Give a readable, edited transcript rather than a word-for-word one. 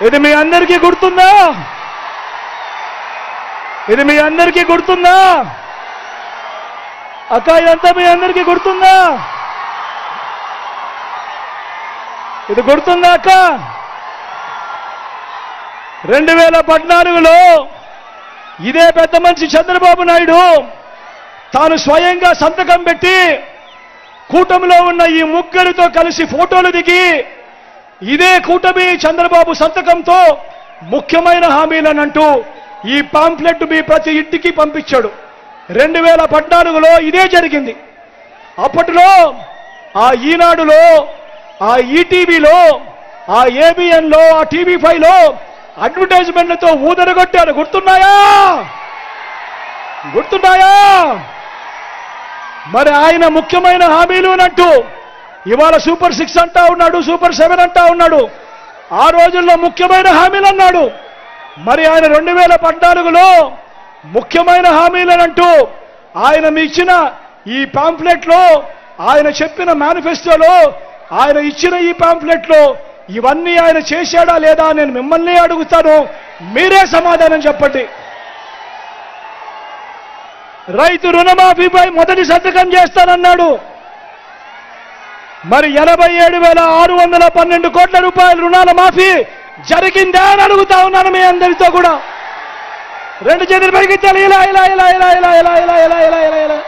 ఇది మీ అందరికీ గుర్తుందా? ఇది మీ అందరికీ గుర్తుందా? అక్క ఇదంతా మీ అందరికీ గుర్తుందా? ఇది గుర్తుందా అక్క? 2014లో ఇదే పెద్ద మనిషి చంద్రబాబు నాయుడు తాను స్వయంగా సంతకం పెట్టి కూటమిలో ఉన్న ఈ ముగ్గురితో కలిసి ఫోటోలు దిగి ఇదే కూటమి చంద్రబాబు సంతకంతో ముఖ్యమైన హామీలనంటూ ఈ పాంఫ్లెట్ మీ ప్రతి ఇంటికి పంపించాడు. 2014లో ఇదే జరిగింది. అప్పట్లో ఆ ఈనాడులో, ఆ ఈటీవీలో, ఆ ఏబిఎన్లో, ఆ టీవీ5లో అడ్వర్టైజ్మెంట్లతో ఊదరగొట్టారు. గుర్తున్నాయా? గుర్తున్నాయా? మరి ఆయన ముఖ్యమైన హామీలు అనంటూ ఇవాళ సూపర్ 6 అంటా ఉన్నాడు, సూపర్ 7 అంటా ఉన్నాడు. ఆ రోజుల్లో ముఖ్యమైన హామీలు అన్నాడు. మరి ఆయన 2014లో ముఖ్యమైన హామీలనంటూ ఆయన మీ ఇచ్చిన ఈ పాంఫ్లెట్లో, ఆయన చెప్పిన మేనిఫెస్టోలో, ఆయన ఇచ్చిన ఈ పాంఫ్లెట్లో ఇవన్నీ ఆయన చేశాడా లేదా నేను మిమ్మల్ని అడుగుతాను. మీరే సమాధానం చెప్పండి. రైతు రుణమాఫీపై మొదటి సంతకం చేస్తానన్నాడు. మరి 87,612 కోట్ల రూపాయల రుణాల మాఫీ జరిగిందా అని అడుగుతా ఉన్నాను మీ అందరితో కూడా. రెండు చేతులు పైకి ఇలా ఇలా ఇలా ఇలా ఇలా ఇలా ఇలా ఇలా ఇలా ఇలా ఇలా